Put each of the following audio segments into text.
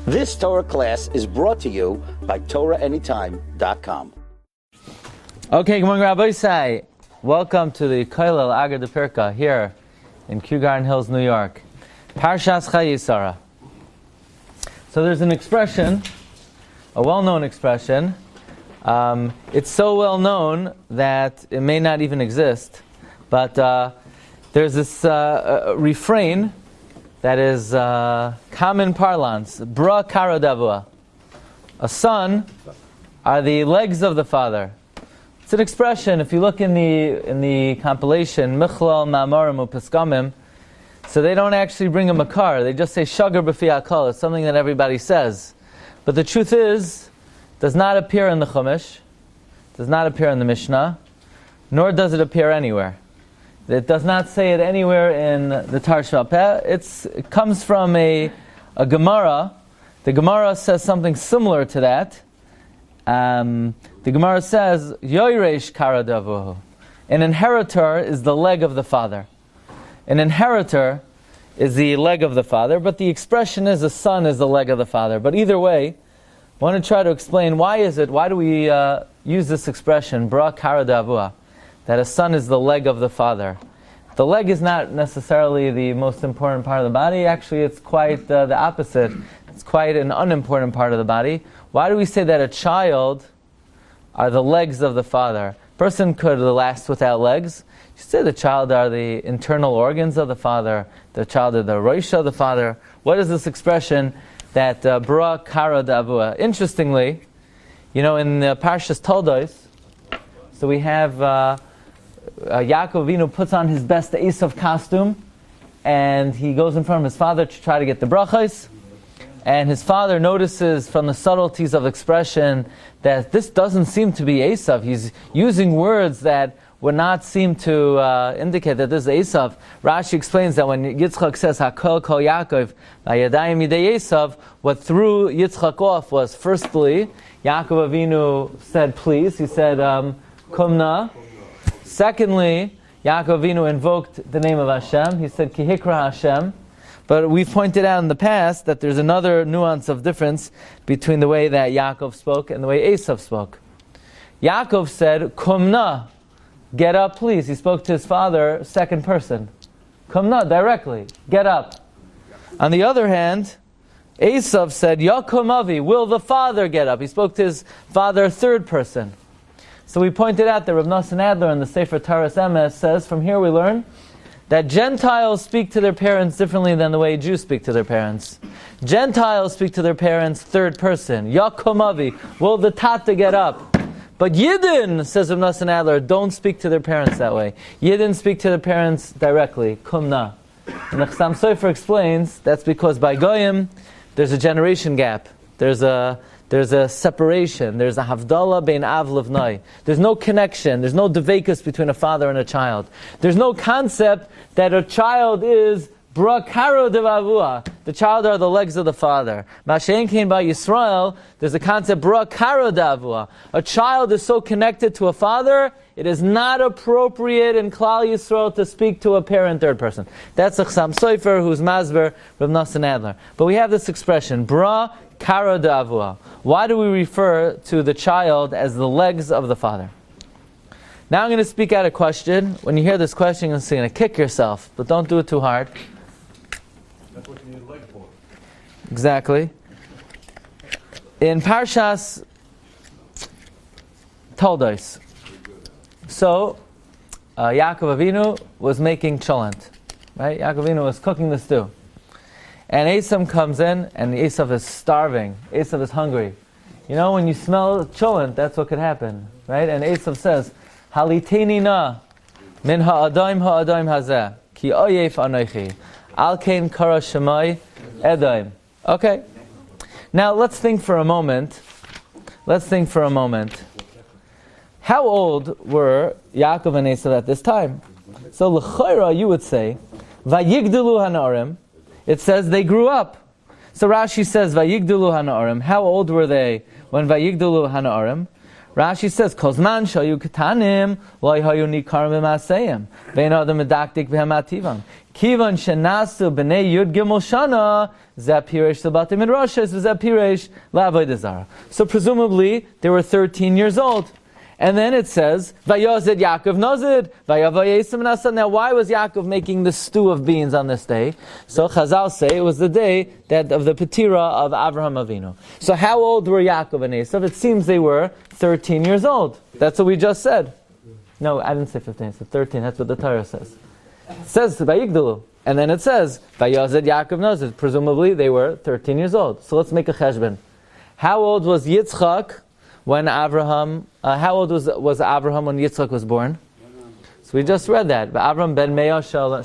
This Torah class is brought to you by TorahAnytime.com. Okay, good morning, Rabbi Say. Welcome to the Kollel Agar de Pirka here in Kew Garden Hills, New York. Parshas Chayei. So there's an expression, a well-known expression. It's so well known that it may not even exist, but there's this refrain that is common parlance: Bra kara davua. A son are the legs of the father. It's an expression. If you look in the compilation Michlal Ma'amarim Upeskamim, so they don't actually bring a makar. They just say shagar b'fi hakol. It's something that everybody says, but the truth is, does not appear in the Chumash, does not appear in the Mishnah, nor does it appear anywhere. It does not say it anywhere in the Tarsha Peh. It comes from a Gemara. The Gemara says something similar to that. The Gemara says, Yoiresh kara davuhu. An inheritor is the leg of the father. An inheritor is the leg of the father, but the expression is a son is the leg of the father. But either way, I want to try to explain why do we use this expression, Bra kara davuha, that a son is the leg of the father. The leg is not necessarily the most important part of the body. Actually, it's quite the opposite. It's quite an unimportant part of the body. Why do we say that a child are the legs of the father? A person could last without legs. You say the child are the internal organs of the father. The child are the rosh of the father. What is this expression that Bra kara davua? Interestingly, in the Parshas Toldos, so we have Yaakov Avinu puts on his best Esav costume, and he goes in front of his father to try to get the brachos. And his father notices from the subtleties of expression that this doesn't seem to be Esav. He's using words that would not seem to indicate that this is Esav. Rashi explains that when Yitzchak says Hakol Kol Yaakov Vayadayim Yidei Esav, what threw Yitzchak off was, firstly, Yaakov Avinu said please. He said Kumna. Secondly, Yaakov Avinu invoked the name of Hashem. He said Ki Hikra Hashem. But we've pointed out in the past that there's another nuance of difference between the way that Yaakov spoke and the way Esav spoke. Yaakov said, Kumna, get up please. He spoke to his father, second person. Kumna, directly, get up. On the other hand, Esav said, Yakum Avi, will the father get up? He spoke to his father, third person. So we pointed out that Rav Nosson Adler in the Sefer Taras Emes says, from here we learn that Gentiles speak to their parents differently than the way Jews speak to their parents. Gentiles speak to their parents third person. Yakum Avi, will the tata get up? But Yidden, says Rav Nosson Adler, don't speak to their parents that way. Yidden speak to their parents directly. Kumna. And the Chassam Sofer explains that's because by Goyim there's a generation gap. There's a separation. There's a havdalah bein av levnai. There's no connection. There's no devekus between a father and a child. There's no concept that a child is bra karo devavua. The child are the legs of the father. Mashen came by Yisrael. There's a concept bra karo davua. A child is so connected to a father, it is not appropriate in Klal Yisrael to speak to a parent third person. That's a Chassam Sofer who's Masber Rav Nosson Adler. But we have this expression, bra kara davua. Why do we refer to the child as the legs of the father? Now I'm going to speak out a question. When you hear this question, you're going to kick yourself, but don't do it too hard. That's what you need a leg for. Exactly. In Parshas Toldos, so Yaakov Avinu was making cholent, right? Yaakov Avinu was cooking the stew. And Esav comes in, and Esav is starving. Esav is hungry. When you smell cholent, that's what could happen, right? And Esav says, Haliteni na min ha'adaim hazeh ki oyef anochi al kein kara shemai edaim. Okay. Now let's think for a moment. How old were Yaakov and Esav at this time? So l'chayra, you would say, vayigdelu hanarim. It says they grew up. So Rashi says, vayigdelu hanarim. How old were they when vayigdelu hanarim? Rashi says, Kozman shayu ketanim, loy hayu nikarim b'maaseyim, ve'en adam medakdik b'hem ativam. Kivan shenasu b'nei yud gimel shana, zeh piresh l'batim midrashes, v'zeh piresh l'avodah zarah. So presumably, they were 13 years old. And then it says, Vayozed Yaakov Nozid, Vayavayesim Nasa. Now, why was Yaakov making the stew of beans on this day? So Chazal say it was the day that of the Petira of Avraham Avinu. So how old were Yaakov and Esav? It seems they were 13 years old. That's what we just said. No, I didn't say 15, I said 13. That's what the Torah says. It says Vayigdalu. And then it says, Vayozed Yaakov Nozid. Presumably they were 13 years old. So let's make a cheshbon. How old was Yitzchak when Avraham, how old was Avraham when Yitzchak was born? So we just read that. Avraham ben Meah Shana,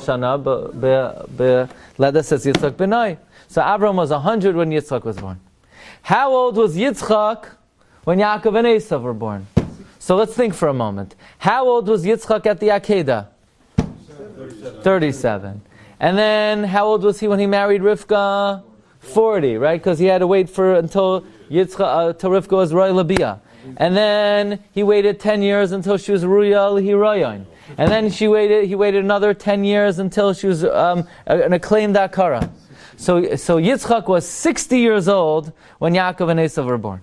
Leda says Yitzchak benai. So Avraham was 100 when Yitzchak was born. How old was Yitzchak when Yaakov and Esav were born? So let's think for a moment. How old was Yitzchak at the Akedah? 37. And then how old was he when he married Rivka? 40, right? Because he had to wait until Yitzchak, till Rivka was Roy Labia. And then he waited 10 years until she was Ruya Lihiroyon. And then he waited another 10 years until she was an acclaimed Akara. So Yitzchak was 60 years old when Yaakov and Esav were born.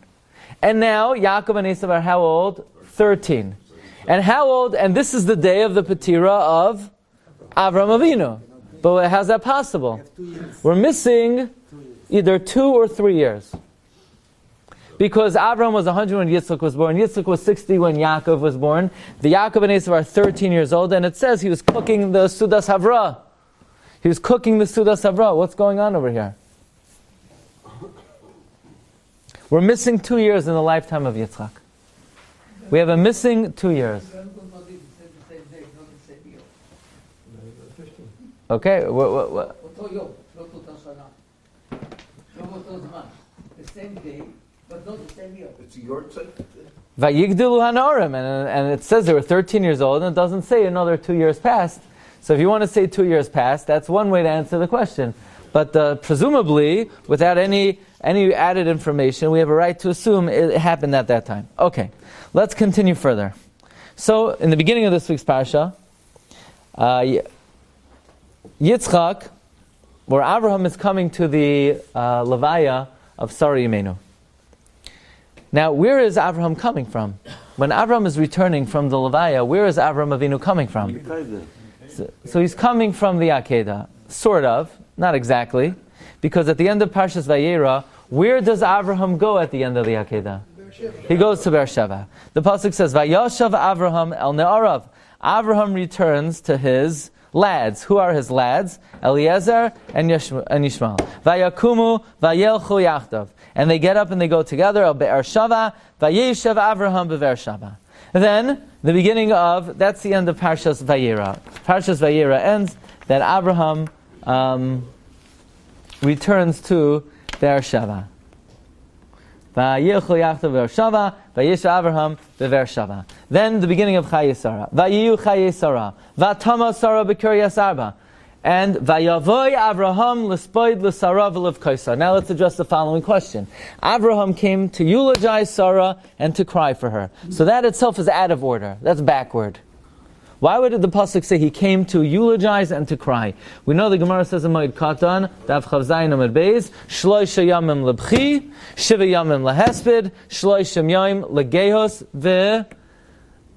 And now Yaakov and Esav are how old? 13. And how old? And this is the day of the Petira of Avram Avinu. But how's that possible? We're missing either 2 or 3 years. Because Avraham was 100 when Yitzchak was born. Yitzchak was 60 when Yaakov was born. The Yaakov and Esav are 13 years old, and it says he was cooking the Sudas Havra. He was cooking the Sudas Havra. What's going on over here? We're missing 2 years in the lifetime of Yitzchak. We have a missing 2 years. Okay, what? The same day, but not the same year. It's your take. Vayigdilu hanorim, and it says they were 13 years old, and it doesn't say another 2 years passed. So if you want to say 2 years passed, that's one way to answer the question. But presumably, without any added information, we have a right to assume it happened at that time. Okay, let's continue further. So in the beginning of this week's Parsha, Yitzchak, where Avraham is coming to the Levaya of Sarah Yemenu. Now, where is Avraham coming from? When Avraham is returning from the Levaya, where is Avraham Avinu coming from? So he's coming from the Akedah. Sort of, not exactly. Because at the end of Parshas Vayera, where does Avraham go at the end of the Akedah? He goes to Beersheba. The pasuk says, Vayashav Avraham el Ne'arav. Avraham returns to his lads. Who are his lads? Eliezer and Yishmael. Vayakumu vayelchu yachdav. And they get up and they go together. El Be'ersheva vayeshev Avraham be'Beersheva. Then the beginning of, that's the end of Parshas Vayera. Parshas Vayera ends that Avraham returns to Beersheba. Vayelchu yachdav Beersheva vayeshev Avraham be'Beersheva. Then the beginning of Chayei Sarah. Vayiyu Chayei Sarah. Vatama Sarah b'Kiryas Arba. And Vayavoy Avraham l'spoid l'Sarah v'levkaisa. Now let's address the following question. Avraham came to eulogize Sarah and to cry for her. So that itself is out of order. That's backward. Why would the pasuk say he came to eulogize and to cry? We know the Gemara says in Moed Katan, Daf Chav Zayin Amud Beis, Shloisha Yamim lebchi, Shiva Yamim lehesped, Shloisha Yamim legehos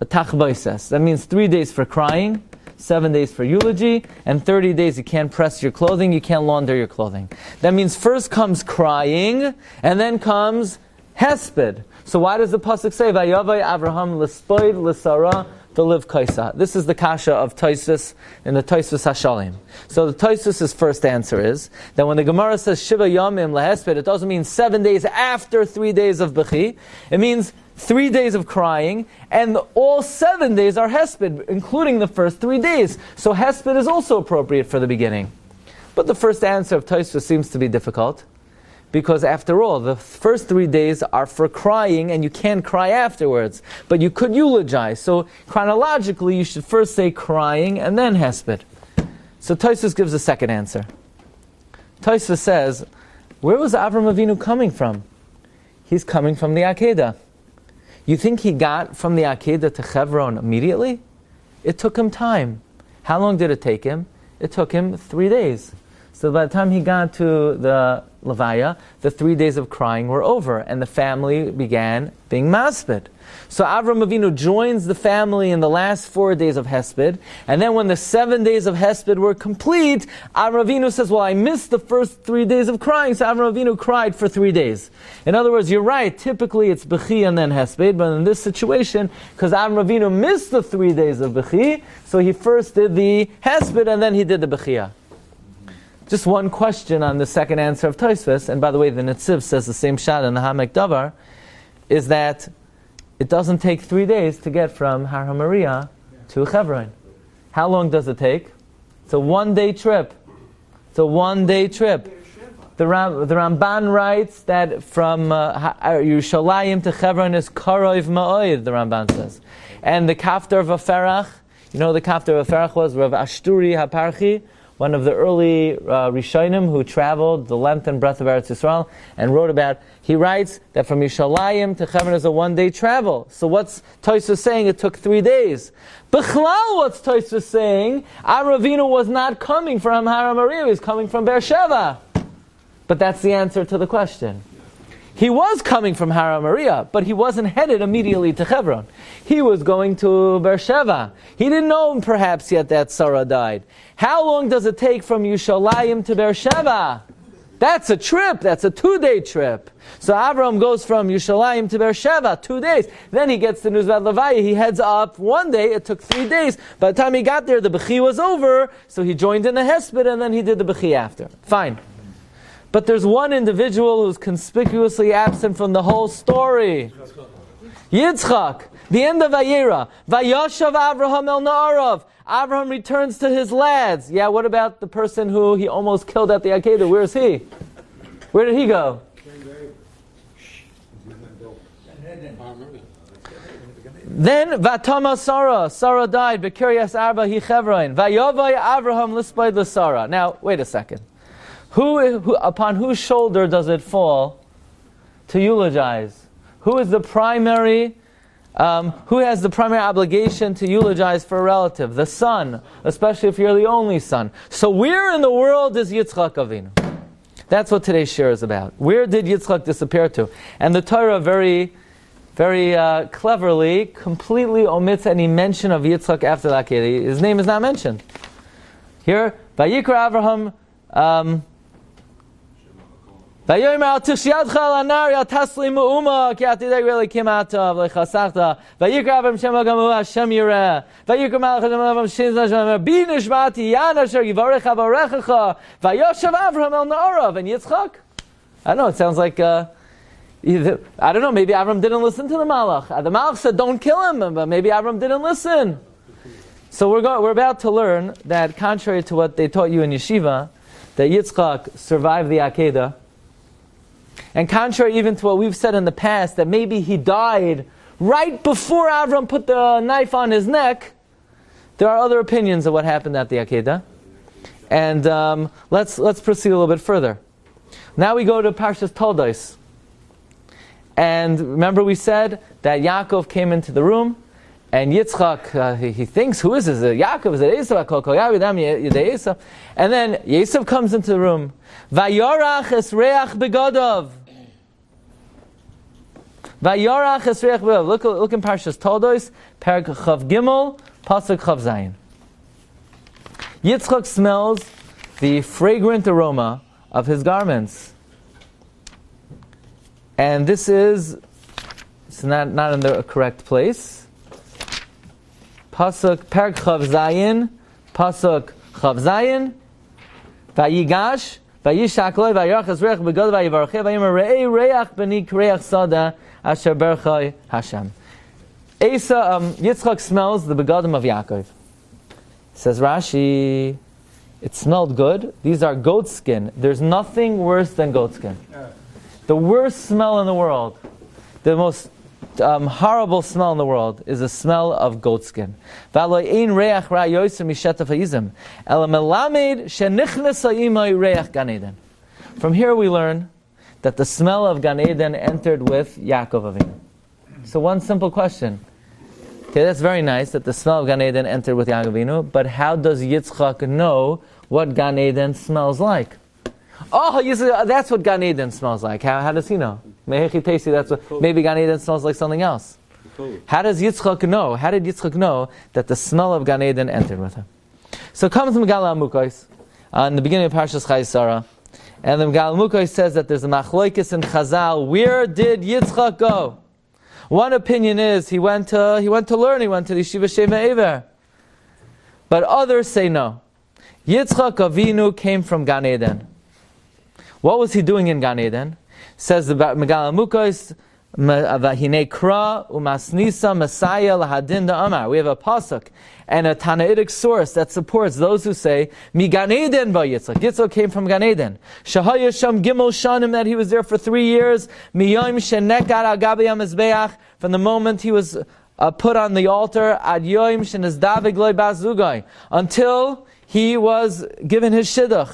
ve'tachbaises. That means 3 days for crying, 7 days for eulogy, and 30 days you can't press your clothing, you can't launder your clothing. That means first comes crying, and then comes hesped. So why does the pasuk say, Vayavai Avraham l'spoid l'Sarah v'liv kaisa? This is the kasha of Tosfos in the Tosfos Hashalim. So the Tosfos' first answer is that when the Gemara says Shiva Yamim lehesped, it doesn't mean 7 days after 3 days of bechi. It means 3 days of crying, and all 7 days are hesped, including the first 3 days. So hesped is also appropriate for the beginning. But the first answer of Tosfos seems to be difficult, because after all, the first 3 days are for crying, and you can't cry afterwards. But you could eulogize. So chronologically, you should first say crying, and then hesped. So Tosfos gives a second answer. Tosfos says, where was Avram Avinu coming from? He's coming from the Akedah. You think he got from the Akedah to Hebron immediately? It took him time. How long did it take him? It took him 3 days. So by the time he got to the Levaya, the 3 days of crying were over, and the family began being maspid. So Avram Avinu joins the family in the last 4 days of Hesped, and then when the 7 days of Hesped were complete, Avram Avinu says, well, I missed the first 3 days of crying, so Avram Avinu cried for 3 days. In other words, you're right, typically it's Bechi and then Hesped, but in this situation, because Avram Avinu missed the 3 days of Bechi, so he first did the Hesped and then he did the Bechia. Just one question on the second answer of Tosfos, and by the way, the Netziv says the same shot in the Hamek Davar, is that it doesn't take 3 days to get from Har HaMoriah to Hebron. How long does it take? It's a 1 day trip. It's a 1 day trip. The Ramban writes that from Yerushalayim to Hebron is Karov Ma'oid, the Ramban says. And the Kaftar of Aferach, you know the Kaftar of Aferach was Rav Ashturi HaParchi, one of the early Rishonim who traveled the length and breadth of Eretz Yisrael and wrote about, he writes that from Yerushalayim to Hebron is a 1 day travel. So what's Tosfos saying? It took 3 days. B'chlal, what's Tosfos saying? Avram Avinu was not coming from Har HaMoriah, he was coming from Beersheba. But that's the answer to the question. He was coming from Har HaMoriah, but he wasn't headed immediately to Hebron. He was going to Beersheba. He didn't know perhaps yet that Sarah died. How long does it take from Yerushalayim to Beersheba? That's a trip. That's a 2 day trip. So Avram goes from Yerushalayim to Beersheba, 2 days. Then he gets to Nuzvat Levaya. He heads up 1 day. It took 3 days. By the time he got there, the Bechi was over. So he joined in the Hesped and then he did the Bechi after. Fine. But there's one individual who's conspicuously absent from the whole story. Yitzchak, the end of Vayera. Vayashav Avraham el Na'arav. Avraham returns to his lads. Yeah, what about the person who he almost killed at the Akedah? Where is he? Where did he go? Then Vatama Sarah died. B'Kiryas Arba hi Chevron. Vayavai Avraham lispaid l'Sarah. Now, wait a second. Who, upon whose shoulder does it fall to eulogize? Who is the primary? Who has the primary obligation to eulogize for a relative? The son, especially if you're the only son. So where in the world is Yitzchak Avinu? That's what today's shir is about. Where did Yitzchak disappear to? And the Torah very, very cleverly, completely omits any mention of Yitzchak after the Akedah. His name is not mentioned. Here, Vayikra Avraham. Vayomer al tishyadcha al anar yal tasli mu'uma ki atidei really came out of lechasachta. Vayikra Avram Shem Agamu Hashem Yireh. Vayikra Malach Hashem Avram Shin Hashem Bi Nishmati Yan Asher Yivarech Avarechacha. Vayoshav Avram el Na'arav and Yitzchak. I don't know. It sounds like I don't know. Maybe Avram didn't listen to the Malach. The Malach said, "Don't kill him," but maybe Avram didn't listen. So we're about to learn that, contrary to what they taught you in yeshiva, that Yitzchak survived the Akedah. And contrary even to what we've said in the past, that maybe he died right before Avram put the knife on his neck, there are other opinions of what happened at the Akedah. And let's proceed a little bit further. Now we go to Parshas Toldos. And remember we said that Yaakov came into the room, and Yitzchak, he thinks, who is this? Is it Yaakov? Is it Esav? And then Yosef comes into the room. Vayarach es reach begodov. Vayarach es reach begodov. Look in Parshas Toldos, Perek Chav Gimel, Pasuk Chav Zayin. Yitzchak smells the fragrant aroma of his garments. And this is, it's not in the correct place. Pasuk Perek Chav Zayin, Pasuk Chav Zayin, Vayigash, Vayishak loy, Vayarach es reach begod, Vayivarcheh, Vayimer re'ei reach b'ni kreach sada, asher berchai Hashem. Yitzchak smells the begodim of Yaakov. Says Rashi, it smelled good. These are goat skin. There's nothing worse than goat skin. The worst smell in the world, the most horrible smell in the world, is the smell of goat skin. From here we learn that the smell of Gan Eden entered with Yaakov Avinu. So one simple question. Okay, that's very nice that the smell of Gan Eden entered with Yaakov Avinu, but how does Yitzchak know what Gan Eden smells like? Oh, that's what Gan Eden smells like. How does he know? That's what, maybe Gan Eden smells like something else. How does Yitzchak know? How did Yitzchak know that the smell of Gan Eden entered with him? So comes Megala Amukos in the beginning of Parshas Chayei, and the Megala Amukos says that there's a machloikis in Chazal. Where did Yitzchak go? One opinion is he went to learn. He went to the Yeshiva Sheva Ever. But others say no. Yitzchak Avinu came from Gan Eden. What was he doing in Gan Eden? Says about Megala Amukos, Vahine Kra Umasnisa Messiah Lahadin Amar. We have a pasuk and a Tanaitic source that supports those who say Mi Gan Eden ba Yitzchak. Yitzchak came from Gan Eden. Shahaya Sham Gimel Shanim, that he was there for 3 years. Miyom Shenekar Al Gabi HaMizbeach, from the moment he was put on the altar, Ad Yom Shenizdavig Loi Bazugay, until he was given his shidduch.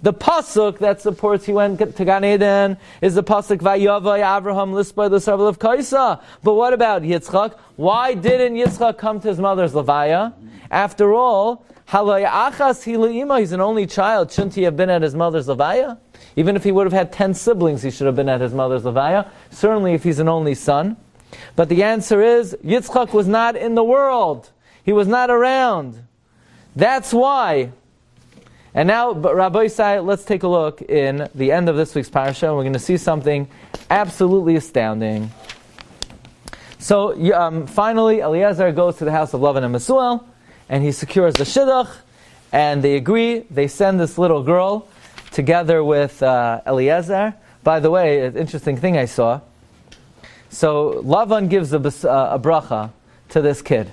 The pasuk that supports he went to Gan Eden is the pasuk Vayavai Avraham Lispay L'Sarvel of Kaisa. But what about Yitzchak? Why didn't Yitzchak come to his mother's levaya? After all, Halay Achas Hilaima, he's an only child. Shouldn't he have been at his mother's levaya? Even if he would have had 10 siblings, he should have been at his mother's levaya. Certainly, if he's an only son. But the answer is Yitzchak was not in the world. He was not around. That's why. And now, Rabbi Sai, let's take a look in the end of this week's Parsha, and we're going to see something absolutely astounding. So, finally, Eliezer goes to the house of Lavan and Mesuel, and he secures the shidduch, and they agree. They send this little girl together with Eliezer. By the way, an interesting thing I saw. So, Lavan gives a bracha to this kid.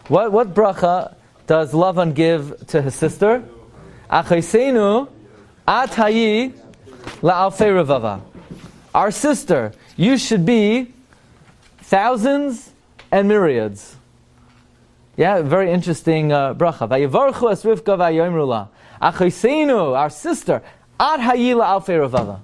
What bracha does Lavan give to his sister? Achaysenu atayi la'alfei revava. Our sister, you should be thousands and myriads. Yeah, very interesting bracha. Vayivarchu es Rivka vayomru la. Achaysenu, our sister, atayi la'alfei revava.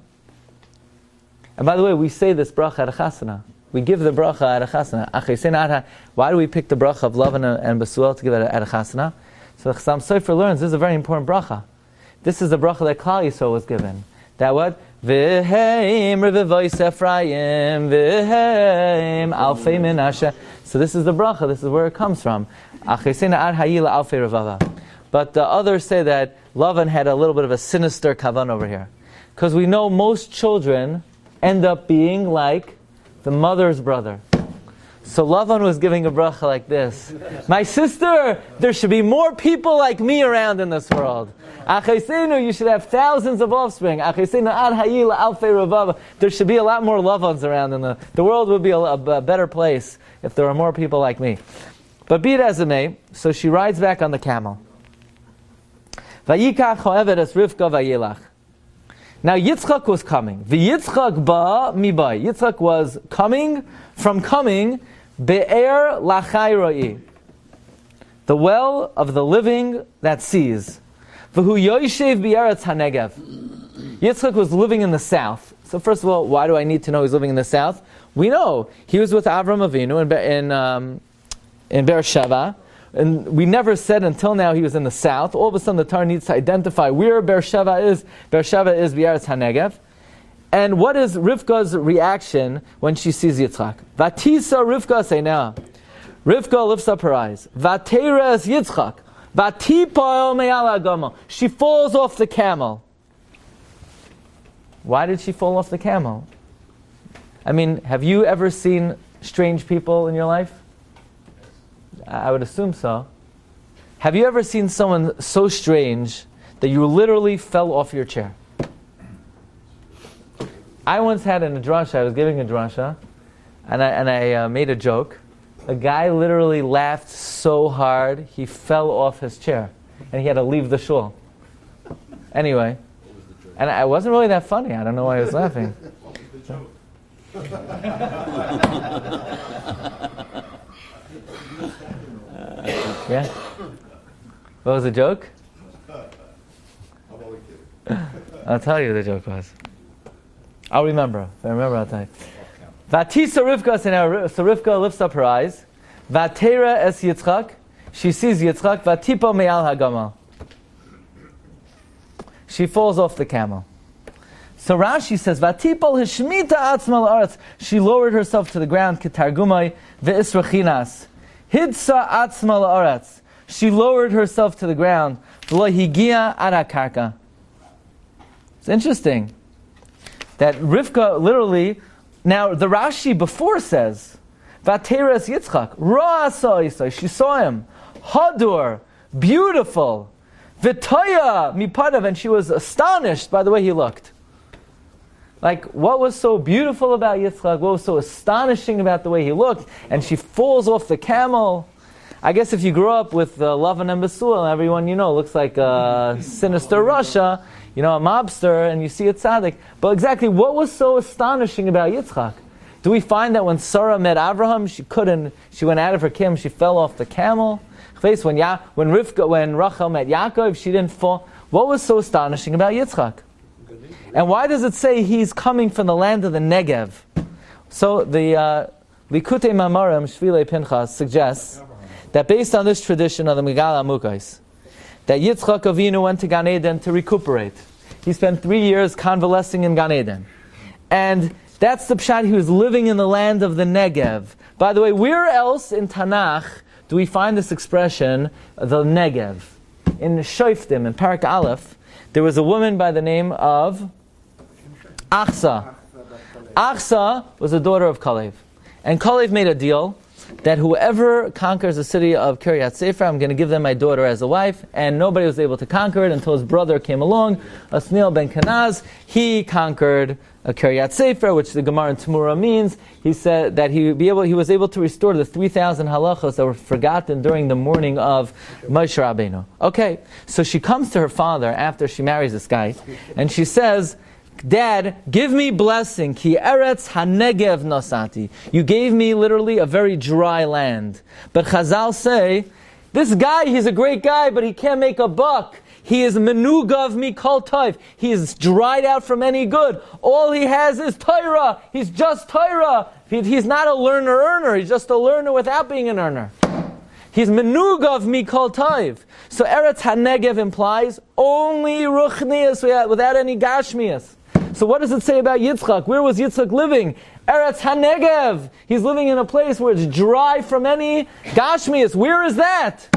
And by the way, we say this bracha at a chasana. We give the bracha at a chasana. Achaysenu atayi. Why do we pick the bracha of Lavan and Besuel to give it at a chasana? So the Chassam Sofer learns this is a very important bracha. This is the bracha that Klal Yisrael was given. That what? V'heim revivois Ephraim, v'heim alfei Menashe. So this is the bracha. This is where it comes from. Achesena ad hayila alfei revava. But the others say that Lavan had a little bit of a sinister kavan over here, because we know most children end up being like the mother's brother. So Lavan was giving a bracha like this. My sister, there should be more people like me around in this world. Achaysenu, you should have thousands of offspring. Achaysenu ad hayila alfei revava. There should be a lot more Lavans around in the world would be a better place if there were more people like me. But be it as it may, so she rides back on the camel. Vayikach ho'eved es Rivka vayilach. Now Yitzchak was coming. V'Yitzchak ba mibai. Yitzchak was coming from coming. Be'er lachai, the well of the living that sees. V'hu yoshev b'eretz hanegev. Yitzchak was living in the south. So first of all, why do I need to know he's living in the south? We know he was with Avram Avinu in Beersheba, and we never said until now he was in the south. All of a sudden the Torah needs to identify where Beersheba is. Beersheba is b'eretz hanegev. And what is Rivka's reaction when she sees Yitzchak? Vatisa Rivka say now. Rivka lifts up her eyes. Vateres Yitzchak. Vatipal me'ala agama. She falls off the camel. Why did she fall off the camel? I mean, have you ever seen strange people in your life? I would assume so. Have you ever seen someone so strange that you literally fell off your chair? I once had in a drasha, I was giving a drasha, and I made a joke. A guy literally laughed so hard, he fell off his chair, and he had to leave the shul. Anyway, and I wasn't really that funny. I don't know why I was laughing. Yeah? What was the joke? I'll tell you what the joke was. I'll remember. If I remember, I'll tell you. Vatisa Rivka, so Rivka lifts up her eyes. Vatera es Yitzchak, she sees Yitzchak. Vatipo me'al hagamal, she falls off the camel. So Rashi says, Vatipol hishmita atzma la'aretz, she lowered herself to the ground. Ketargumai ve'israchinas, hidsa atzma la'aretz, she lowered herself to the ground. V'lo higia ad hakarka. It's interesting that Rivka literally, now the Rashi before says, Vateres Yitzchak, Ra'asa Isai, she saw him, Hadur, beautiful, Vitaya Mipadav, and she was astonished by the way he looked. Like, what was so beautiful about Yitzchak? What was so astonishing about the way he looked? And she falls off the camel. I guess if you grew up with Lavan and Besul, everyone you know looks like a sinister Russia, a mobster, and you see a tzaddik. But exactly what was so astonishing about Yitzchak? Do we find that when Sarah met Abraham, she went out of her camel, she fell off the camel? When Rachel met Yaakov, she didn't fall. What was so astonishing about Yitzchak? And why does it say he's coming from the land of the Negev? So the Likutei Mamarim Shvilei Pinchas suggests that based on this tradition of the Megala Amukais, that Yitzchak Avinu went to Gan Eden to recuperate. He spent 3 years convalescing in Gan Eden. And that's the pshat, he was living in the land of the Negev. By the way, where else in Tanakh do we find this expression, the Negev? In Shoftim, in Parak Aleph, there was a woman by the name of Achsa. Achsa was the daughter of Kalev. And Kalev made a deal that whoever conquers the city of Kiryat Sefer, I'm going to give them my daughter as a wife, and nobody was able to conquer it until his brother came along, Asniel ben Kenaz. He conquered Kiryat Sefer, which the Gemara in Tamura means. He said that he was able to restore the 3,000 halachos that were forgotten during the mourning of Moshe Rabbeinu. Okay, so she comes to her father after she marries this guy, and she says, Dad, give me blessing. Ki eretz hanegev nosati. You gave me literally a very dry land. But Chazal say, this guy, he's a great guy, but he can't make a buck. He is menugav mikol toiv. He is dried out from any good. All he has is Torah. He's just Torah. He's not a learner-earner. He's just a learner without being an earner. He's menugav mikol toiv. So eretz hanegev implies only ruchnias without any gashmias. So what does it say about Yitzchak? Where was Yitzchak living? Eretz HaNegev. He's living in a place where it's dry from any gashmias. Where is that?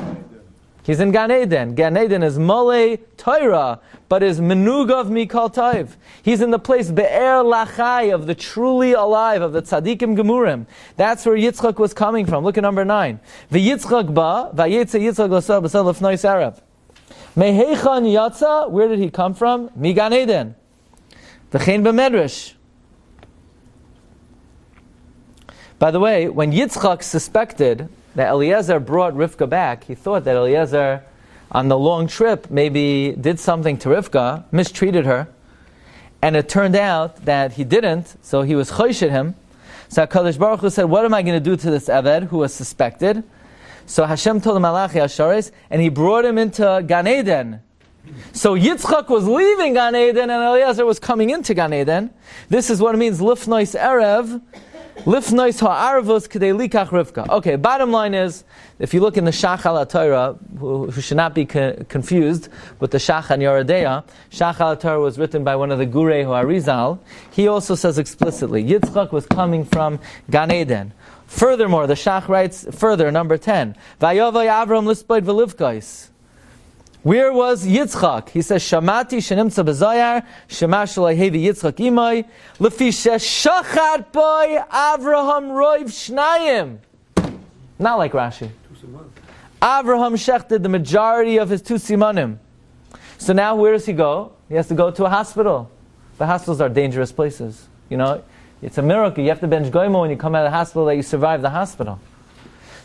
He's in Gan Eden. Gan Eden is Malei Torah, but is Menugav Mikal Taiv. He's in the place Be'er Lachai, of the truly alive, of the Tzadikim Gemurim. That's where Yitzchak was coming from. Look at number 9. V'Yitzchak ba, v'yetze Yitzchak l'sah b'seh l'fnois Arab. Mehechan yatza, where did he come from? Mi Gan Eden. V'chein b'medrash. By the way, when Yitzchak suspected that Eliezer brought Rivka back, he thought that Eliezer, on the long trip, maybe did something to Rivka, mistreated her, and it turned out that he didn't, so he was chosh at him. So HaKadosh Baruch Hu said, what am I going to do to this Eved who was suspected? So Hashem told him, Malachi Asharis, and he brought him into Gan Eden. So Yitzchak was leaving Gan Eden and Eliezer was coming into Gan Eden. This is what it means, Lifnois Erev, Lifnois Ha'arvos K'dei Likach Rivka. Okay, bottom line is, if you look in the Shach al Torah, who should not be confused with the Shach on Yoredeya, Shach al Torah was written by one of the Gurei Harizal. He also says explicitly, Yitzchak was coming from Gan Eden. Furthermore, the Shach writes further, number 10, Vayovay Avram Lispoid V'Livkais. Where was Yitzchak? He says, Shamati shenimtza b'zayar, shemash hevi Yitzchak imay, lefi shachat boy Avraham roiv shnayim. Not like Rashi. Avraham shechted the majority of his 2 simanim. So now where does he go? He has to go to a hospital. The hospitals are dangerous places. It's a miracle. You have to bench goymo when you come out of the hospital that you survive the hospital.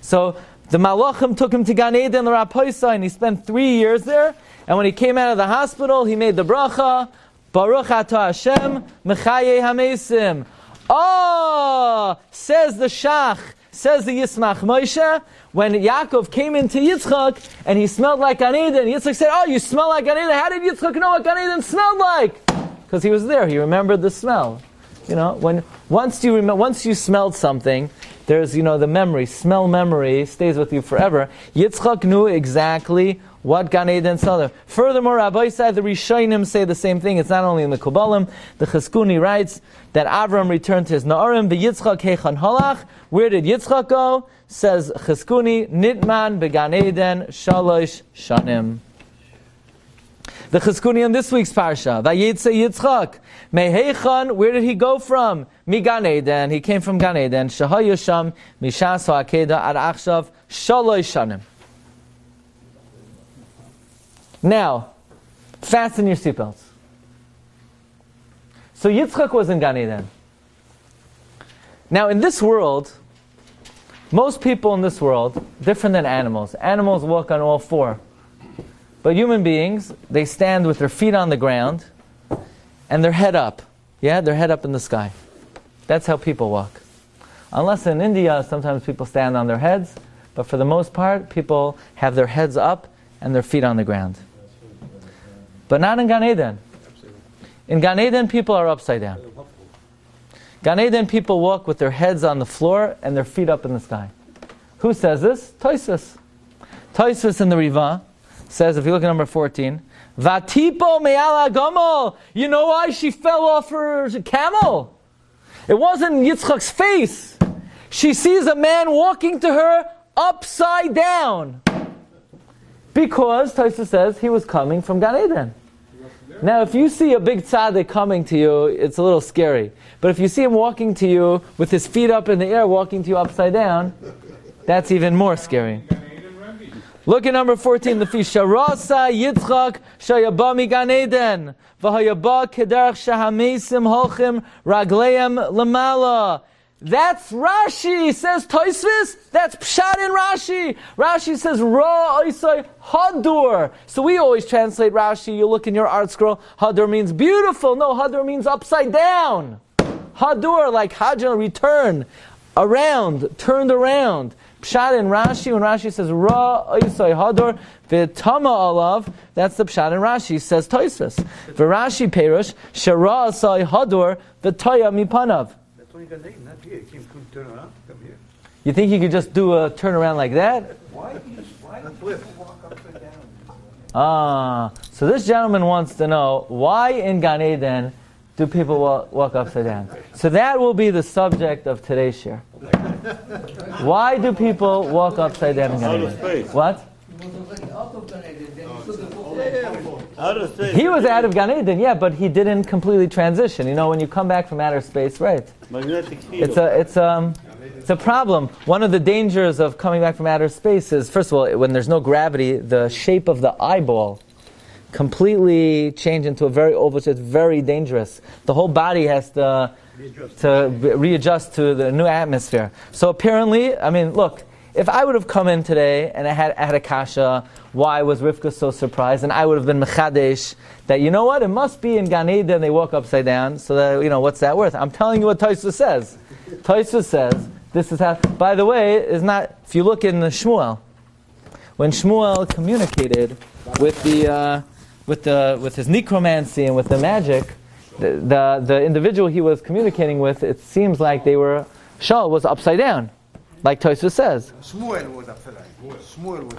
So the Malachim took him to Gan Eden, the Rapoisa, and he spent 3 years there. And when he came out of the hospital, he made the bracha, Baruch Atah Hashem, Chayei Hamesim. Oh, says the Shach, says the Yismach Moshe, when Yaakov came into Yitzchak, and he smelled like Gan Eden, Yitzchak said, oh, you smell like Gan Eden? How did Yitzchak know what Gan Eden smelled like? Because he was there, he remembered the smell. Once you smelled something, there's the memory. Smell memory stays with you forever. Yitzchak knew exactly what Gan Eden saw. Furthermore, Rabbi said the Rishonim say the same thing. It's not only in the Kabbalim. The Cheskuni writes that Avram returned to his Na'arim. Yitzchak Hechan Halach. Where did Yitzchak go? Says Cheskuni, Nitman beGan Eden Shalosh Shanim. The Cheskuni in this week's Parsha, Vayetze Yitzchak, Mehechan, where did he go from? Gan Eden, he came from Gan Eden, Shahayasham, Mishas Ha'akeda, Ad Achshav, Shalosh Shanim. Now, fasten your seatbelts. So Yitzchak was in Gan Eden. Now in this world, most people in this world, different than animals. Animals walk on all four. But human beings, they stand with their feet on the ground and their head up. Yeah, their head up in the sky. That's how people walk. Unless in India, sometimes people stand on their heads, but for the most part, people have their heads up and their feet on the ground. But not in Gan Eden. In Gan Eden, people are upside down. Gan Eden, people walk with their heads on the floor and their feet up in the sky. Who says this? Tosfos. Tosfos in the Riva says, if you look at number 14, Vatipo me'ala gomol. You know why she fell off her camel? It wasn't Yitzchak's face. She sees a man walking to her upside down. Because, Tosfos says, he was coming from Gan Eden. Now, if you see a big tzaddik coming to you, it's a little scary. But if you see him walking to you with his feet up in the air, walking to you upside down, that's even more scary. Look at number 14, the feast. Sharasa Yitzchak Shayaba mi Gan Eden V'hayaba Kederach Shahamesim Holchim Ragleim Lamala. That's Rashi, says Tosfos. That's Pshat in Rashi. Rashi says Ra Oisai Hadur. So we always translate Rashi. You look in your art scroll. Hadur means beautiful. No, Hadur means upside down. Hadur, like Hajar, return, around, turned around. Pshat in Rashi, when Rashi says Ra Oisai Hadur V'tama Alav, that's the Pshat in Rashi, says Tosfos. V'Rashi Perush Shara Oisai Hadur V'toya Mipanav. You think you could just do a turnaround like that? Why flip? So this gentleman wants to know, why in Gan Eden do people walk upside down? So that will be the subject of today's shiur. Why do people walk upside down in Gan Eden? What? He was out of Gan Eden, yeah, but he didn't completely transition. When you come back from outer space, right? It's a problem. One of the dangers of coming back from outer space is, first of all, when there's no gravity, the shape of the eyeball completely change into a very oval shape. It's very dangerous. The whole body has to readjust to the new atmosphere. So apparently, look, if I would have come in today and I had a kasha, why was Rivka so surprised? And I would have been mechadesh that, it must be in Gan Eden they walk upside down, so that, what's that worth? I'm telling you what Tosfos says. Tosfos says, this is how, by the way, is not, if you look in the Shmuel, when Shmuel communicated with his necromancy and with the magic, the individual he was communicating with, it seems like Shaul was upside down. Like Tosfos says. Shmuel was upside down.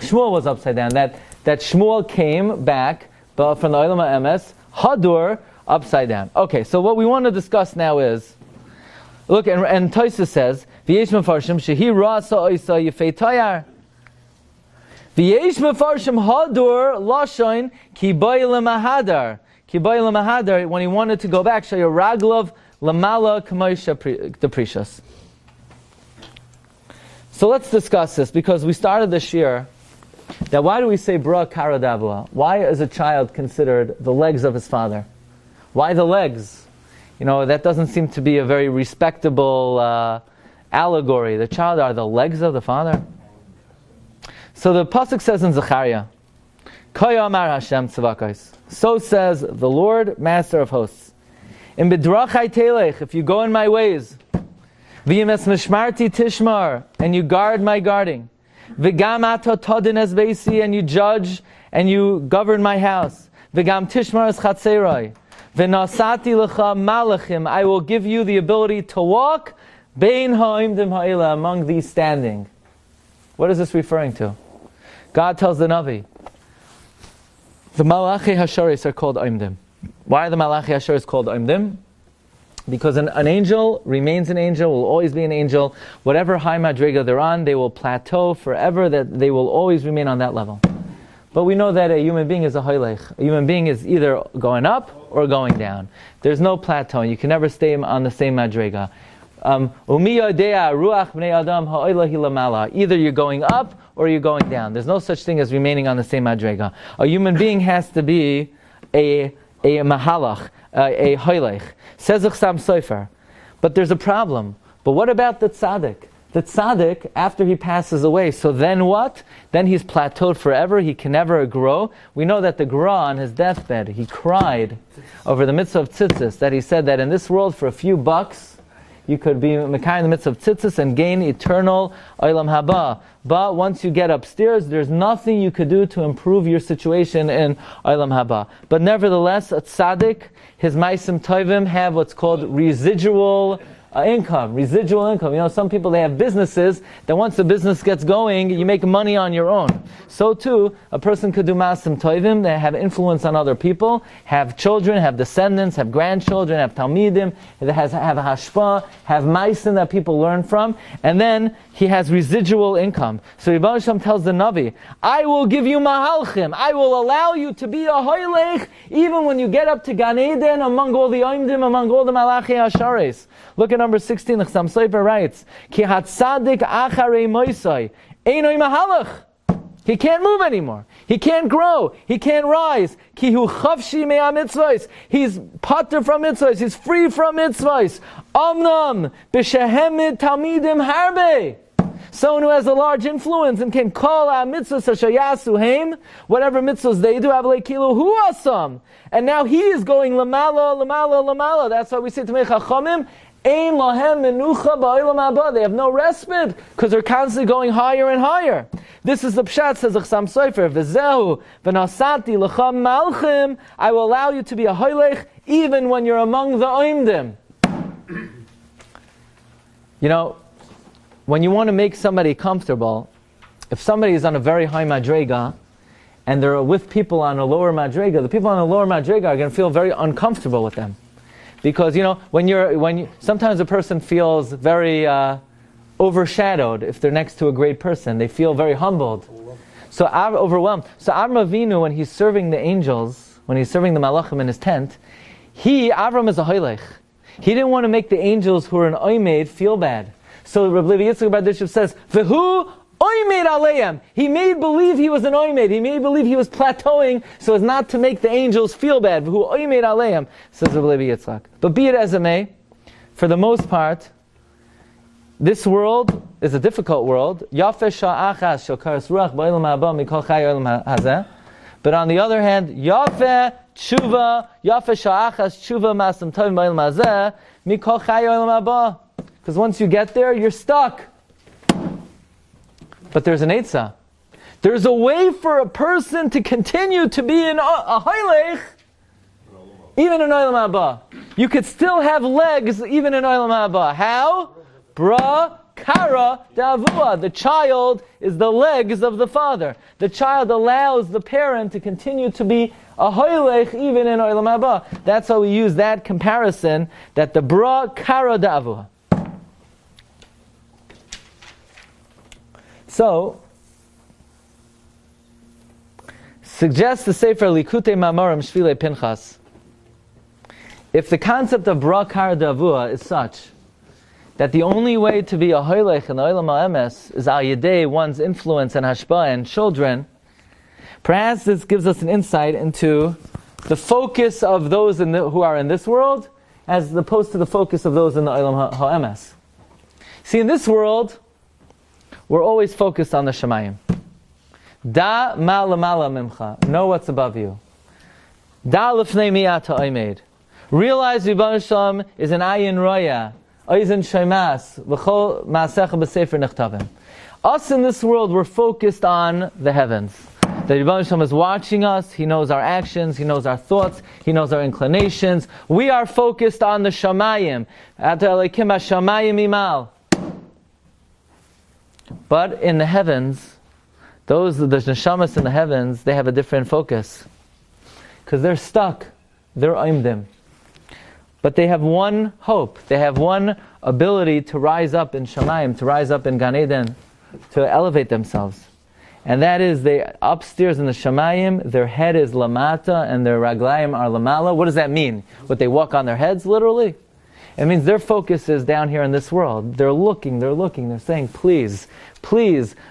Shmuel was upside down. That Shmuel came back from the Olam HaEmes, Hadur, upside down. Okay, so what we want to discuss now is, look, and Tosfos says, V'yesh mefarshim shehi rasa oisa yefei tayar. V'yesh mefarshim Hadur lashon ki boy lemahadar. Ki boy lemahadar, when he wanted to go back, shaya raglov lamala k'moisha deprecious. So let's discuss this, because we started this year that why do we say bra kara davla? Why is a child considered the legs of his father? Why the legs? That doesn't seem to be a very respectable allegory. The child are the legs of the father. So the pasuk says in Zechariah, Kaya amar Hashem tzavakos. So says the Lord, Master of hosts. In bidrachai telech, if you go in my ways, V'yimes mishmarti tishmar, and you guard my guarding. V'gam ato todin es beisi, and you judge and you govern my house. V'gam tishmar es chatzerai. V'nasati lecha malachim. I will give you the ability to walk bein ha'imdim ha'ila, among these standing. What is this referring to? God tells the Navi, the Malachi Hasharis are called Oimdim. Why are the Malachi Hasharis called Oimdim? Because an angel remains an angel, will always be an angel. Whatever high madriga they're on, they will plateau forever, that they will always remain on that level. But we know that a human being is a hoylech. A human being is either going up or going down. There's no plateauing. You can never stay on the same madriga. Either you're going up or you're going down. There's no such thing as remaining on the same madriga. A human being has to be a mahalach, a hoylech. Says Chsam Sofer. But there's a problem. But what about the tzaddik? The tzaddik, after he passes away, so then what? Then he's plateaued forever, he can never grow. We know that the Gra on his deathbed, he cried over the mitzvah of tzitzis, that he said that in this world for a few bucks, you could be Mekai in the midst of tzitzis and gain eternal olam haba. But once you get upstairs, there's nothing you could do to improve your situation in olam haba. But nevertheless, a tzaddik, his maisim tovim have what's called residual income. Residual income. You know, some people, they have businesses that once the business gets going, you make money on your own. So too, a person could do ma'asim tovim, they have influence on other people, have children, have descendants, have grandchildren, have talmidim, have a hashpa, have ma'asim that people learn from, and then he has residual income. So Rebbe Shem tells the Navi, I will give you mahalchim, I will allow you to be a hoylech, even when you get up to Gan Eden, among all the oimdim, among all the malachi ashares. Look at number 16, the Chsam Sofer writes, Ki hatzadik acharei moisai, einoi mahalach. He can't move anymore. He can't grow. He can't rise. Ki hu chavshi mea mitzvahs. He's pater from mitzvahs. He's free from mitzvahs. Amnam b'shehemid talmidim harbe. Someone who has a large influence and can call out mitzvahs ashayasu heim, whatever mitzvahs they do, avalei kilu hu asam. And now he is going lamala, lamala, lamala. That's why we say to me chachamim, ein lahem menucha ba'olam haba. They have no respite because they're constantly going higher and higher. This is the pshat, says the Chsam Sofer. V'zehu v'nasati l'cham malchim. I will allow you to be a hoylech even when you're among the oimdim. You know, when you want to make somebody comfortable, if somebody is on a very high madrega and they're with people on a lower madrega, the people on a lower madrega are going to feel very uncomfortable with them. Because, you know, sometimes a person feels very overshadowed if they're next to a great person. They feel very humbled. Overwhelmed. So Avinu, when he's serving the angels, when he's serving the malachim in his tent, Avram is a hoylech. He didn't want to make the angels who are an oimed feel bad. So Rabbi Yitzchak Bar Dishev says, V'hu oimed aleim. He made believe he was an oimed. He made believe he was plateauing so as not to make the angels feel bad. V'hu oimed aleim, says Rabbi Yitzchak. But be it as it may, for the most part, this world is a difficult world. Yafeh sha'achas shokaras ruach ba'olam haba mikol chay olam hazeh. But on the other hand, Yafeh tshuva, Yafeh sha'achas tshuva ma'asam tovim ba'olam hazeh mikol chay olam haba. Because once you get there, you're stuck. But there's an eitzah. There's a way for a person to continue to be in a hoylech, even in olam haba. You could still have legs even in olam haba. How? Bra kara davua. The child is the legs of the father. The child allows the parent to continue to be a hoylech even in olam haba. That's how we use that comparison, that the bra kara davua. So, suggests the Sefer Likutei Mamarim Shvilei Pinchas, if the concept of bra kara davua is such that the only way to be a hoylech in the olam ha'emes is al yedei one's influence and hashpah and children, perhaps this gives us an insight into the focus of those who are in this world as opposed to the focus of those in the olam ha'emes. See, in this world, we're always focused on the Shemayim. Da ma lamala mimcha. Know what's above you. Da lefnei miyata oimed. Realize Rebbe Shalom is an ayin roya. Oizen sheimas. V'chol ma'asecha b'sefer nechtavim. Us in this world, we're focused on the heavens. The Rebbe Shalom is watching us. He knows our actions. He knows our thoughts. He knows our inclinations. We are focused on the Shamayim. Ata Elokim HaShamayim Imal. But in the heavens, the neshamas in the heavens, they have a different focus. Because they're stuck. They're oimdim. But they have one hope. They have one ability to rise up in Shamayim, to rise up in Gan Eden, to elevate themselves. And that is, they upstairs in the Shamayim, their head is lamata and their raglayim are lamala. What does that mean? What, they walk on their heads, literally? It means their focus is down here in this world. They're looking, they're saying, please,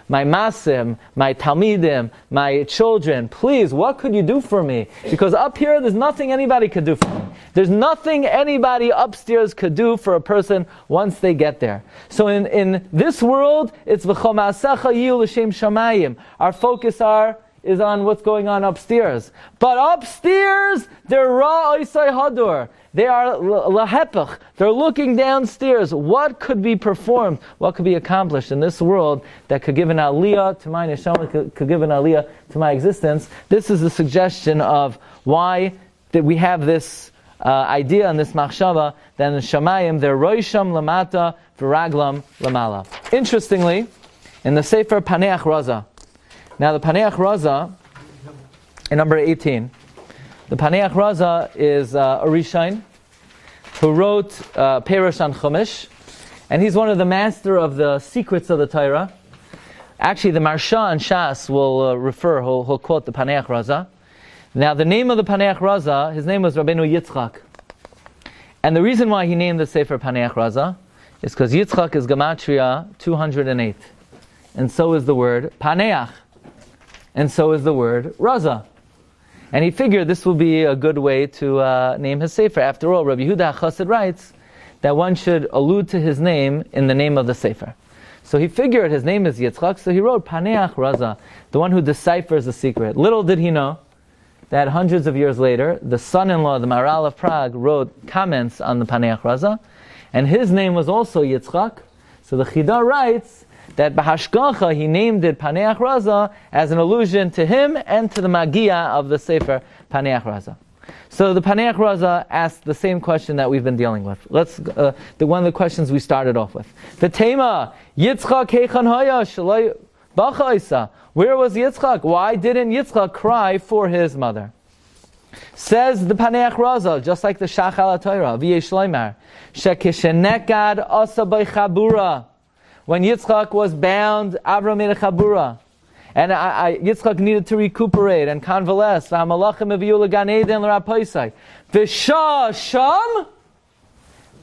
my masim, my talmidim, my children, please, what could you do for me? Because up here, there's nothing anybody could do for me. There's nothing anybody upstairs could do for a person once they get there. So in this world, it's v'chomasecha yiu l'shem shamayim. Our focus is on what's going on upstairs. But upstairs, they're ra oisai hadur. They are lahepach. They're looking downstairs. What could be performed? What could be accomplished in this world that could give an aliyah to my neshama, could give an aliyah to my existence? This is a suggestion of why that we have this idea and this machshava that in the Shamayim, they're roisham lamata v'raglam lamala. Interestingly, in the Sefer Paneach Raza, now the Paneach Raza, in number 18, the Paneach Raza is a Rishain who wrote Perush on Chumash, and he's one of the master of the secrets of the Torah. Actually, the Marsha and Shas will he'll quote the Paneach Raza. Now, the name of the Paneach Raza, his name was Rabbeinu Yitzchak. And the reason why he named the Sefer Paneach Raza is because Yitzchak is Gematria 208. And so is the word Paneach. And so is the word Raza. And he figured this will be a good way to name his Sefer. After all, Rabbi Yehuda Chassid writes that one should allude to his name in the name of the Sefer. So he figured his name is Yitzchak, so he wrote Paneach Raza, the one who deciphers the secret. Little did he know that hundreds of years later, the son-in-law, the Maharal of Prague, wrote comments on the Paneach Raza, and his name was also Yitzchak. So the Chida writes that Bahashgacha, he named it Paneach Raza as an allusion to him and to the Magia of the Sefer Paneach Raza. So the Paneach Raza asked the same question that we've been dealing with. Let's one of the questions we started off with. The Tema, Yitzchak Heichan Haya Shaloi Bacha. Where was Yitzchak? Why didn't Yitzchak cry for his mother? Says the Paneach Raza, just like the Shachal HaTorah, V'yesh Loimar, Shekishenekad Asa B'chabura. When Yitzchak was bound, Avram made a chabura. And Yitzchak needed to recuperate and convalesce. V'hamalachim eviyu l'gan eden l'rapoisai. V'shah sham,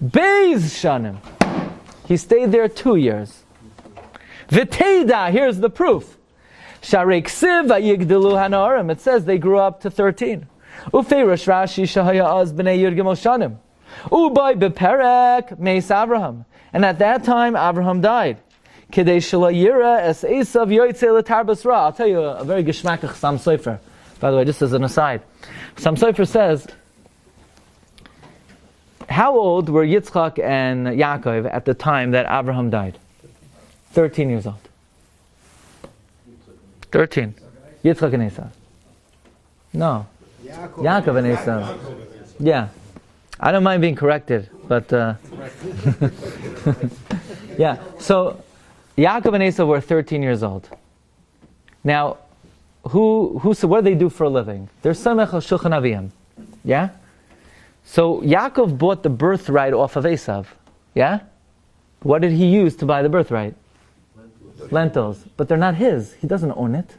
Beis shanim. He stayed there 2 years. V'teida, here's the proof. Sharei ksiv v'yigdelu hanaorim. It says they grew up to 13. Ufeirosh Rashi shahaya az b'nei yud gimel shanim. Ubai beperek meis Avraham. And at that time, Avraham died. Kidei shelo yira es Esav yoytze l'tarbas ra. I'll tell you a very geschmackach Sam Sofer. By the way, just as an aside. Sam Sofer says, how old were Yitzchak and Yaakov at the time that Avraham died? 13 years old. 13. Yitzchak and Esav. No. Yaakov and Esav. Yeah. I don't mind being corrected, but yeah. So Yaakov and Esav were 13 years old. Now, what do they do for a living? They're samech al shulchan aviyim. Yeah. So Yaakov bought the birthright off of Esav. Yeah. What did he use to buy the birthright? Lentils. But they're not his. He doesn't own it.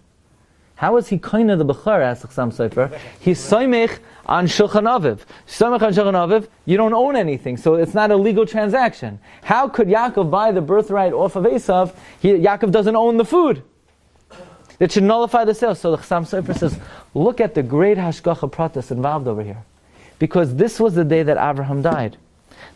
How is he kind of the Bechar, asks Sam Sofer? He's soimech on Shulchan Aviv. Soimech on Shulchan Aviv, you don't own anything, so it's not a legal transaction. How could Yaakov buy the birthright off of Esav? Yaakov doesn't own the food. It should nullify the sale. So the Sam Sofer says, look at the great Hashgacha Pratis involved over here. Because this was the day that Avraham died.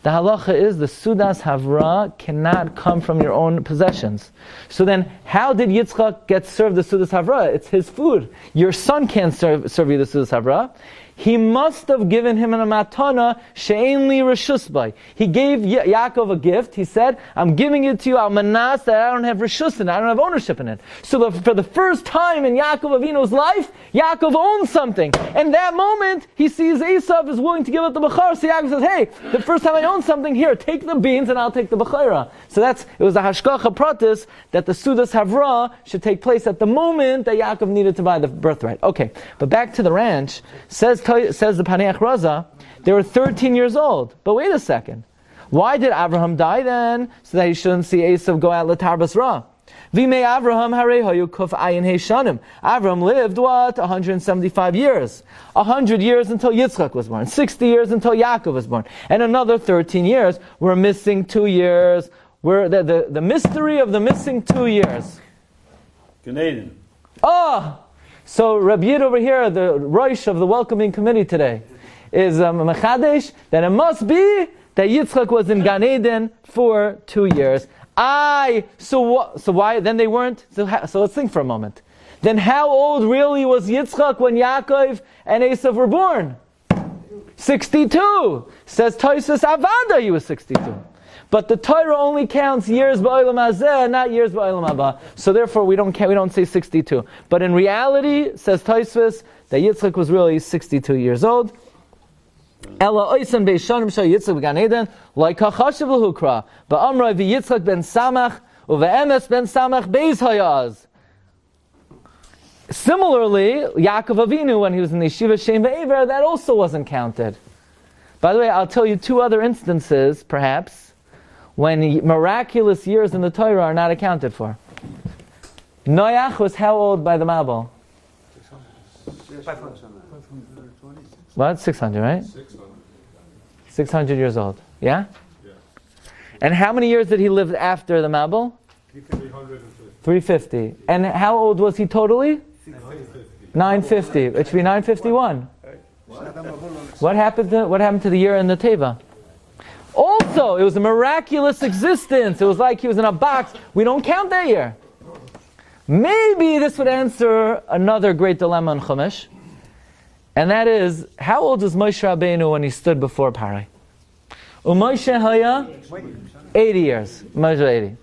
The halacha is the Sudas Havra cannot come from your own possessions. So then, how did Yitzchak get served the Sudas Havra? It's his food. Your son can't serve you the Sudas Havra. he must have given him a matana she'ein li reshus by. He gave Yaakov a gift. He said, I'm giving it to you al manas that I don't have reshus in it, I don't have ownership in it. So for the first time in Yaakov Avinu's life, Yaakov owns something. And that moment, he sees Esav is willing to give it the Bechara. So Yaakov says, hey, the first time I own something, here, take the beans and I'll take the Bechara. So it was a hashkacha pratis that the Sudas Havra should take place at the moment that Yaakov needed to buy the birthright. Okay, but back to the ranch, says the Paneach Raza, they were 13 years old. But wait a second. Why did Abraham die then? So that he shouldn't see Esav go out Latarbas Ra. V'mei Avraham harei hayu kuf ayin heishanim. Avraham lived, 175 years. 100 years until Yitzchak was born. 60 years until Yaakov was born. And another 13 years. We're missing 2 years. We're the mystery of the missing 2 years. Canadian. So Rabbi over here, the Rosh of the welcoming committee today, is Mechadesh, that it must be that Yitzchak was in Gan Eden for 2 years. So why? Then they weren't. So let's think for a moment. Then how old really was Yitzchak when Yaakov and Esav were born? 62. Says Tosfos Avada, he was 62. But the Torah only counts years ba'olam hazeh, not years ba'olam haba. So therefore, we don't say 62. But in reality, says Tosfos, that Yitzchak was really 62 years old. Ela oisan beishanim shal Yitzchak b'Gan Eden like hachashiv l'hukra ba'amroi v'Yitzchak ben Samach uve'emes ben Samach beis hayaz. Similarly, Yaakov Avinu, when he was in the yeshiva Shem ve'ever, that also wasn't counted. By the way, I'll tell you 2 other instances, perhaps, when miraculous years in the Torah are not accounted for. Noach was how old by the Mabul? 500. What? 600, right? 600 years old. Yeah? Yeah. And how many years did he live after the Mabul? 350. And how old was he totally? 950. It should be 951. What happened to the year in the Teva? Also, it was a miraculous existence. It was like he was in a box. We don't count that year. Maybe this would answer another great dilemma in Chumash. And that is, how old was Moshe Rabbeinu when he stood before Parai? Moshe Haya? 80 years. Moshe 80.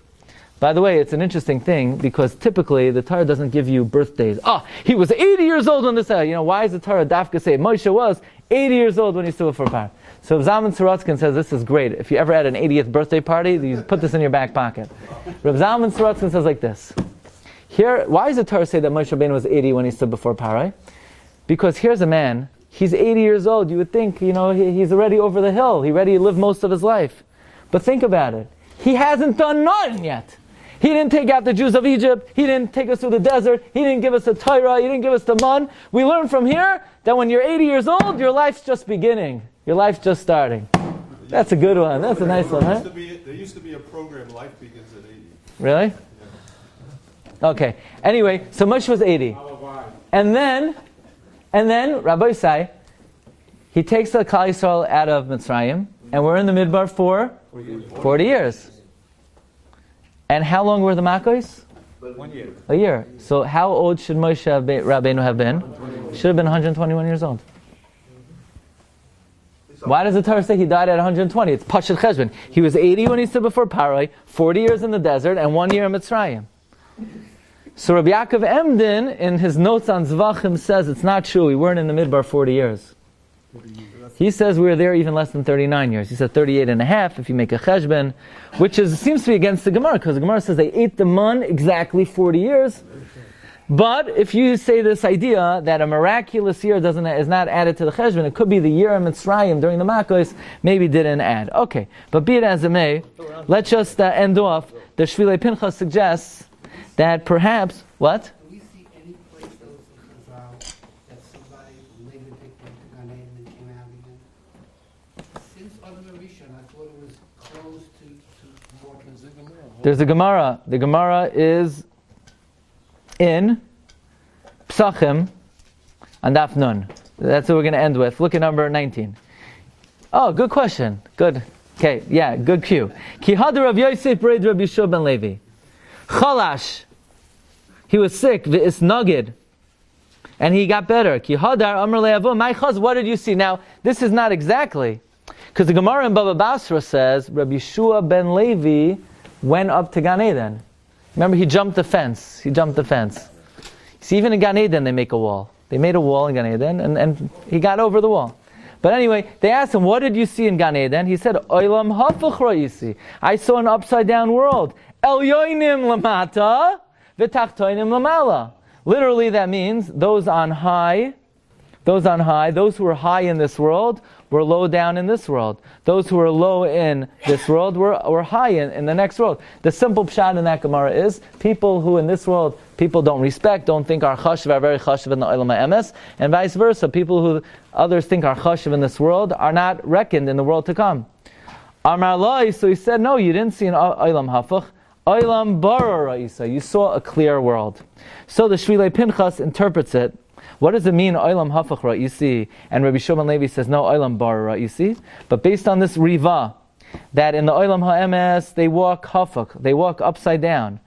By the way, it's an interesting thing because typically the Torah doesn't give you birthdays. He was 80 years old when this happened. Why is the Torah dafka say Moshe was 80 years old when he stood before Parai? So Zalman Sorotzkin says this is great. If you ever had an 80th birthday party, you put this in your back pocket. Reb Zalman Sorotzkin says like this. Here, why does the Torah say that Moshe Rabbeinu was 80 when he stood before Parai? Because here's a man, he's 80 years old. You would think, he's already over the hill. He already lived most of his life. But think about it. He hasn't done nothing yet. He didn't take out the Jews of Egypt. He didn't take us through the desert. He didn't give us the Torah. He didn't give us the man. We learn from here that when you're 80 years old, your life's just beginning. Your life's just starting. That's a good one. That's a nice one, huh? There used to be a program, Life Begins at 80. Really? Okay. Anyway, so Moshe was 80. And then Rabbi say, he takes the Klal Yisrael out of Mitzrayim, and we're in the Midbar for 40 years. And how long were the Makkos? 1 year. A year. So how old should Moshe Rabbeinu have been? Should have been 121 years old. Why does the Torah say he died at 120? It's Pashat Cheshbon. He was 80 when he stood before Parai, 40 years in the desert, and 1 year in Mitzrayim. So Rabbi Yaakov Emden, in his notes on Zvachim, says it's not true. We weren't in the Midbar 40 years. He says we were there even less than 39 years. He said 38 and a half if you make a cheshbon, which seems to be against the Gemara, because the Gemara says they ate the man exactly 40 years. But if you say this idea that a miraculous year is not added to the cheshbon, it could be the year of Mitzrayim during the Makkos, maybe didn't add. Okay, but be it as it may, let's just end off. The Shvilei Pinchas suggests that perhaps, what? Do we see any place that somebody later went to Gan Eden and came out again? Since Adam Rishon, I thought it was close to more than There's a Gemara. The Gemara is in Psachim on Daf Nun. That's what we're going to end with. Look at number 19. Oh, good question. Good. Okay, yeah, good cue. Ki hadar Rav Yosef b'reid Rabbi Yishua ben Levi. Chalash. He was sick. V'is nagid. And he got better. Ki hadar amar le'avu, my chaz, what did you see? Now, this is not exactly, because the Gemara in Baba Basra says, Rabbi Shua ben Levi went up to Gan Eden. Remember, he jumped the fence. See, even in Gan Eden, they make a wall. They made a wall in Gan Eden, and he got over the wall. But anyway, they asked him, what did you see in Gan Eden? He said, Olam hafach ra'isi. I saw an upside down world. Elyoinim lamata, v'tachtoinim lamala. Literally, that means those on high, those who were high in this world, were low down in this world. Those who were low in this world were high in the next world. The simple pshat in that Gemara is, people who in this world people don't respect, don't think are chashiv, are very chashiv in the olam ha'emes, and vice versa. People who others think are chashiv in this world are not reckoned in the world to come. Amar Lai, so he said, no, you didn't see an olam hafach. Olam bara ra'isa. You saw a clear world. So the Shvilei Pinchas interprets it. What does it mean, Olam hafach ra'isi? And Rabbi Shimon Levi says, no, Olam bara ra'isi. But based on this riva, that in the Olam ha'emes, they walk hafach, they walk upside down.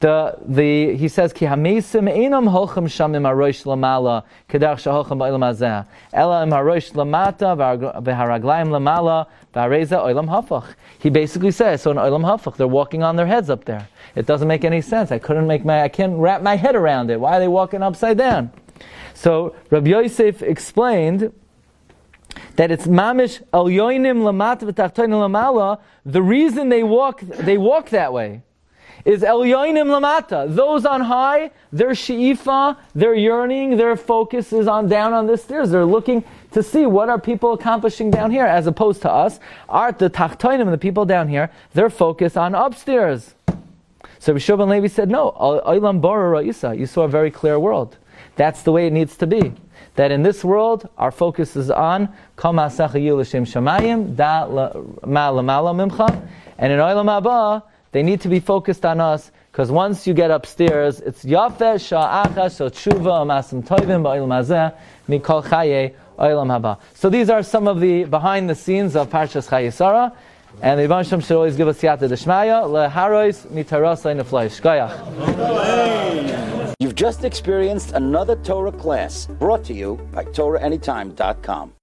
He says, Ki hamesim einam holchem shamim harosh lamala, kedach shaholchem ba'olam hazeh. Ela im harosh lamata, v'haraglayim lamala, v'hareza olam hafach. He basically says, so in olam hafach, they're walking on their heads up there. It doesn't make any sense. I can't wrap my head around it. Why are they walking upside down? So Rabbi Yosef explained that it's mamish el yoinim lamata v'tachtoinim lamala. The reason they walk that way is el yoinim lamata. Those on high, their she'ifa, their yearning, their focus is on down on the stairs. They're looking to see what are people accomplishing down here, as opposed to us. The tachtoinim, the people down here, they're focused on upstairs. So Rabbi Shimon Levi said, no, olam bara ra'isa. You saw a very clear world. That's the way it needs to be. That in this world, our focus is on Kol ma'asecha yihu l'shem shamayim, da ma lamala mimcha. And in olam haba, they need to be focused on us, because once you get upstairs, it's yafeh sha'acha so tshuva amasim toivim ba'olam hazeh mikol chayei olam haba. So these are some of the behind the scenes of Parshas Chayei. And the Rebbe Shem should always give us siyata d'shmaya leharois mitarasa nefloi shkoyach. You've just experienced another Torah class brought to you by TorahAnytime.com.